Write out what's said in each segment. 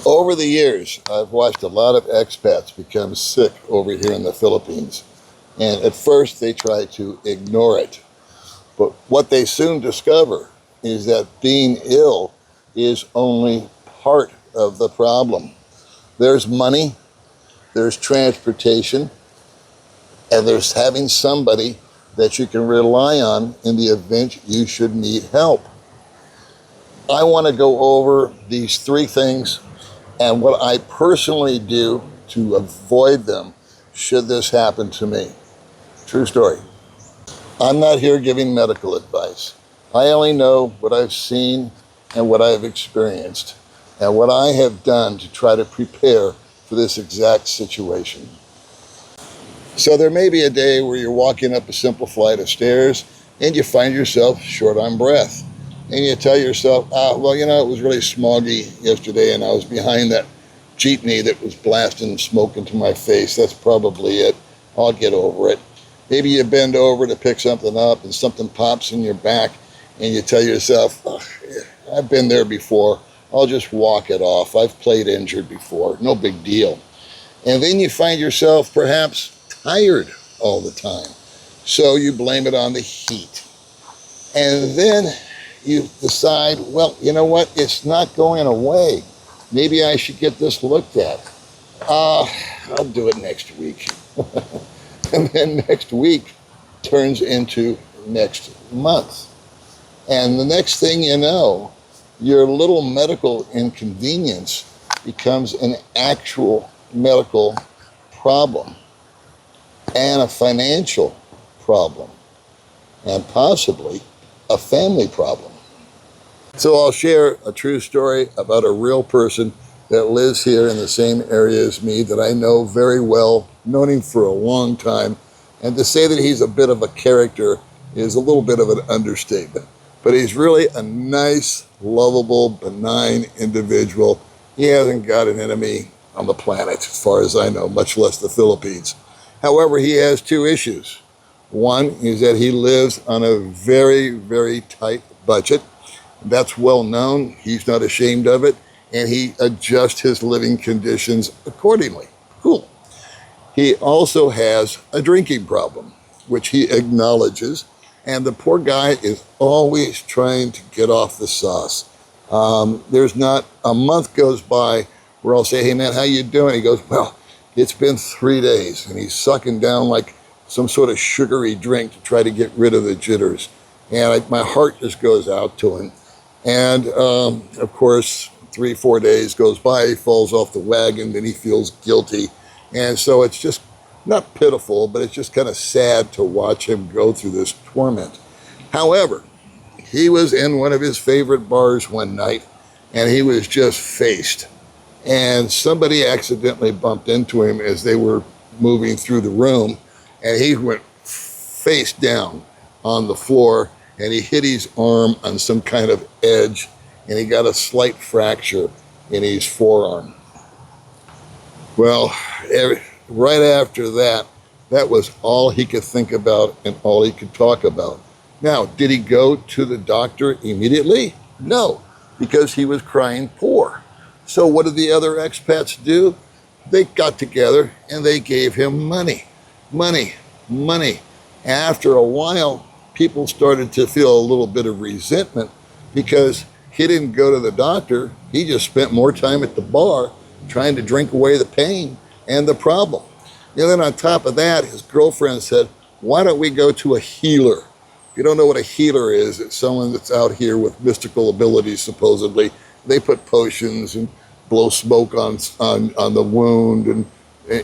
Over the years, I've watched a lot of expats become sick over here in the Philippines. And at first they try to ignore it. But what they soon discover is that being ill is only part of the problem. There's money, there's transportation, and there's having somebody that you can rely on in the event you should need help. I want to go over these three things and what I personally do to avoid them should this happen to me. True story. I'm not here giving medical advice. I only know what I've seen and what I've experienced and what I have done to try to prepare for this exact situation. So there may be a day where you're walking up a simple flight of stairs and you find yourself short on breath. And you tell yourself, well, you know, it was really smoggy yesterday and I was behind that jeepney that was blasting smoke into my face. That's probably it. I'll get over it. Maybe you bend over to pick something up and something pops in your back and you tell yourself, oh, I've been there before. I'll just walk it off. I've played injured before. No big deal. And then you find yourself perhaps tired all the time. So you blame it on the heat. And then you decide, well, you know what? It's not going away. Maybe I should get this looked at. I'll do it next week. And then next week turns into next month. And the next thing you know, your little medical inconvenience becomes an actual medical problem and a financial problem and possibly a family problem. So I'll share a true story about a real person that lives here in the same area as me that I know very well, known him for a long time. And to say that he's a bit of a character is a little bit of an understatement. But he's really a nice, lovable, benign individual. He hasn't got an enemy on the planet, as far as I know, much less the Philippines. However, he has two issues. One is that he lives on a very, very tight budget. That's well known. He's not ashamed of it. And he adjusts his living conditions accordingly. Cool. He also has a drinking problem, which he acknowledges. And the poor guy is always trying to get off the sauce. There's not a month goes by where I'll say, hey man, how you doing? He goes, well, it's been 3 days. And he's sucking down like some sort of sugary drink to try to get rid of the jitters. And my heart just goes out to him. And of course, 3-4 days goes by, he falls off the wagon, then he feels guilty. And so it's just not pitiful, but it's just kind of sad to watch him go through this torment. However, he was in one of his favorite bars one night and he was just faced. And somebody accidentally bumped into him as they were moving through the room and he went face down on the floor and he hit his arm on some kind of edge and he got a slight fracture in his forearm. Well, right after that, that was all he could think about and all he could talk about. Now, did he go to the doctor immediately? No, because he was crying poor. So what did the other expats do? They got together and they gave him money. After a while, people started to feel a little bit of resentment because he didn't go to the doctor. He just spent more time at the bar trying to drink away the pain and the problem. And then on top of that, his girlfriend said, why don't we go to a healer? If you don't know what a healer is, it's someone that's out here with mystical abilities, supposedly. They put potions and blow smoke on the wound and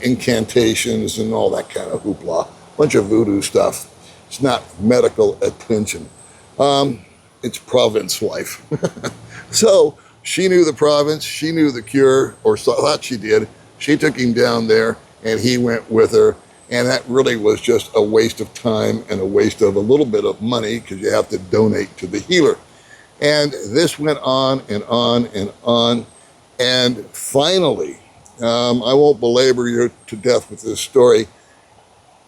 incantations and all that kind of hoopla. Bunch of voodoo stuff. It's not medical attention. It's province life. So she knew the province, she knew the cure, or thought she did. She took him down there and he went with her. And that really was just a waste of time and a waste of a little bit of money because you have to donate to the healer. And this went on and on and on. And finally, I won't belabor you to death with this story,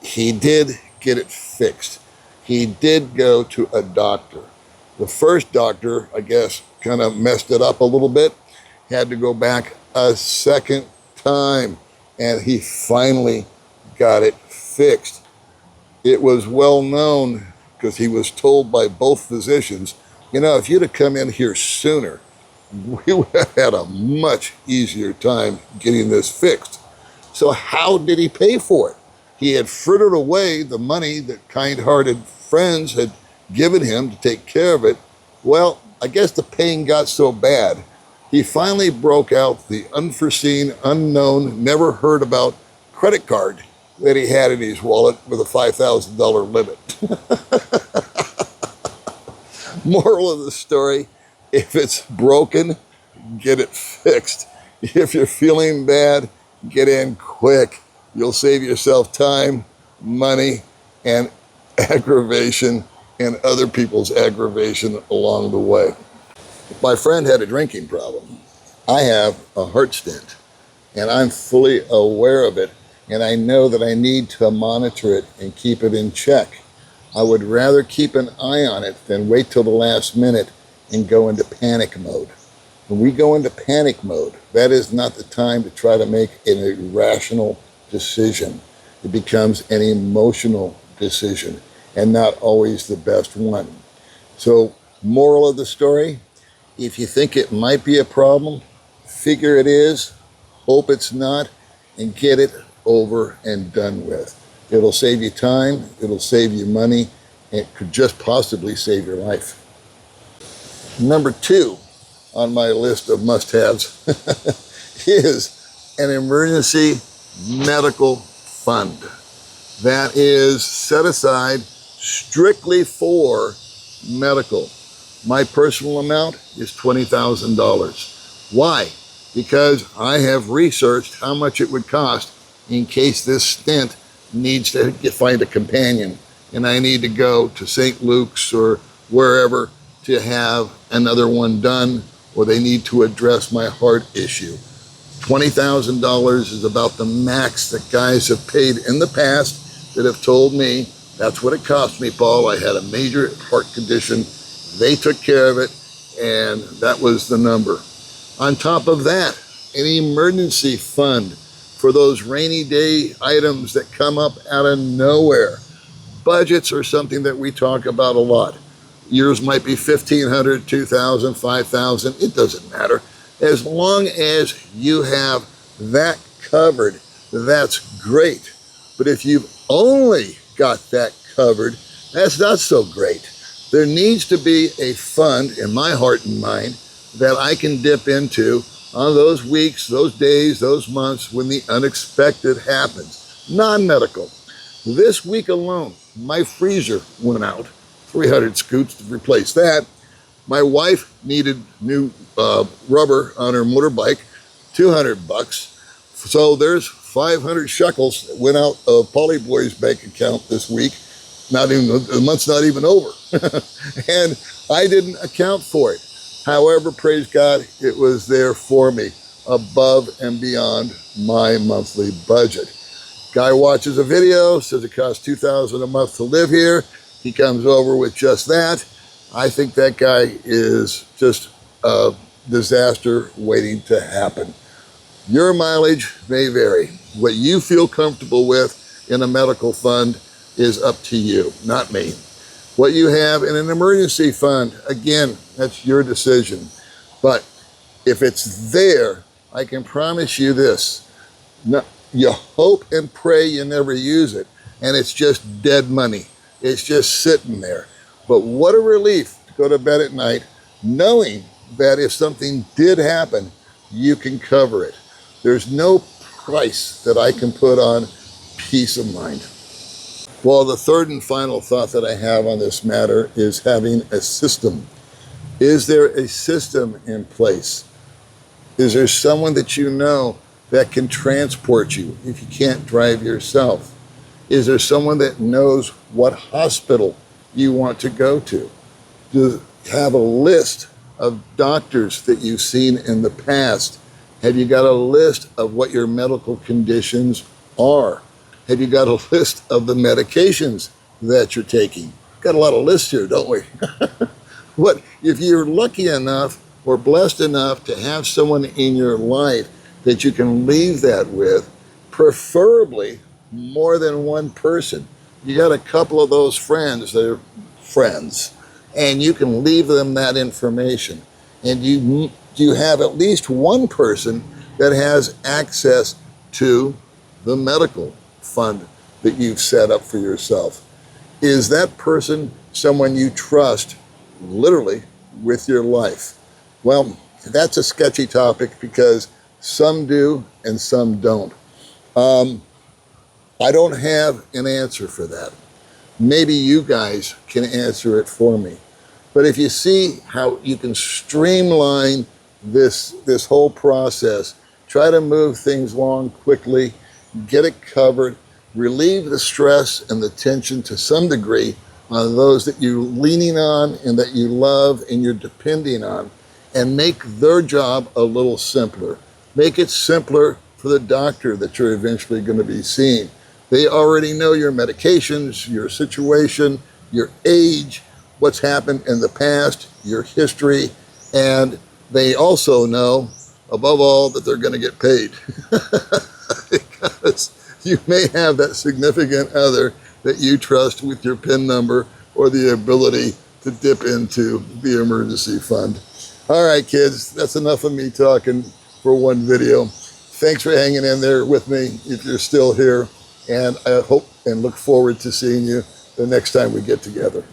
he did get it fixed. He did go to a doctor. The first doctor, I guess, kind of messed it up a little bit. Had to go back a second time, and he finally got it fixed. It was well known because he was told by both physicians, you know, if you'd have come in here sooner, we would have had a much easier time getting this fixed. So how did he pay for it? He had frittered away the money that kind-hearted friends had given him to take care of it. Well, I guess the pain got so bad, he finally broke out the unforeseen, unknown, never heard about credit card that he had in his wallet with a $5,000 limit. Moral of the story, if it's broken, get it fixed. If you're feeling bad, get in quick. You'll save yourself time, money, and aggravation, and other people's aggravation along the way. My friend had a drinking problem. I have a heart stent, and I'm fully aware of it, and I know that I need to monitor it and keep it in check. I would rather keep an eye on it than wait till the last minute and go into panic mode. When we go into panic mode, that is not the time to try to make an irrational decision. It becomes an emotional decision and not always the best one. So, moral of the story, if you think it might be a problem, figure it is, hope it's not, and get it over and done with. It'll save you time, it'll save you money, and it could just possibly save your life. Number 2 on my list of must-haves is an emergency medical fund that is set aside strictly for medical. My personal amount is $20,000. Why? Because I have researched how much it would cost in case this stent needs to find a companion and I need to go to St. Luke's or wherever to have another one done, or they need to address my heart issue. $20,000 is about the max that guys have paid in the past that have told me, that's what it cost me, Paul. I had a major heart condition. They took care of it, and that was the number. On top of that, an emergency fund for those rainy day items that come up out of nowhere. Budgets are something that we talk about a lot. Yours might be $1,500, $2,000, $5,000. It doesn't matter. As long as you have that covered, that's great. But if you've only got that covered, that's not so great. There needs to be a fund in my heart and mind that I can dip into on those weeks, those days, those months when the unexpected happens. Non-medical. This week alone, my freezer went out. 300 scoots to replace that. My wife needed new rubber on her motorbike, $200. So there's 500 shekels that went out of Polyboy's bank account this week. Not even, the month's not even over. And I didn't account for it. However, praise God, it was there for me, above and beyond my monthly budget. Guy watches a video, says it costs $2,000 a month to live here. He comes over with just that. I think that guy is just a disaster waiting to happen. Your mileage may vary. What you feel comfortable with in a medical fund is up to you, not me. What you have in an emergency fund, again, that's your decision. But if it's there, I can promise you this. You hope and pray you never use it, and it's just dead money. It's just sitting there. But what a relief to go to bed at night knowing that if something did happen, you can cover it. There's no price that I can put on peace of mind. Well, the third and final thought that I have on this matter is having a system. Is there a system in place? Is there someone that you know that can transport you if you can't drive yourself? Is there someone that knows what hospital you want to go to? Do you have a list of doctors that you've seen in the past? Have you got a list of what your medical conditions are? Have you got a list of the medications that you're taking? Got a lot of lists here, don't we? What if you're lucky enough or blessed enough to have someone in your life that you can leave that with, preferably more than one person. You got a couple of those friends that are friends, and you can leave them that information. And you have at least one person that has access to the medical fund that you've set up for yourself. Is that person someone you trust literally with your life? Well, that's a sketchy topic because some do and some don't. I don't have an answer for that. Maybe you guys can answer it for me. But if you see how you can streamline this whole process, try to move things along quickly, get it covered, relieve the stress and the tension to some degree on those that you're leaning on and that you love and you're depending on, and make their job a little simpler. Make it simpler for the doctor that you're eventually going to be seeing. They already know your medications, your situation, your age, what's happened in the past, your history, and they also know, above all, that they're going to get paid. Because you may have that significant other that you trust with your PIN number or the ability to dip into the emergency fund. All right, kids, that's enough of me talking for one video. Thanks for hanging in there with me if you're still here, and I hope and look forward to seeing you the next time we get together.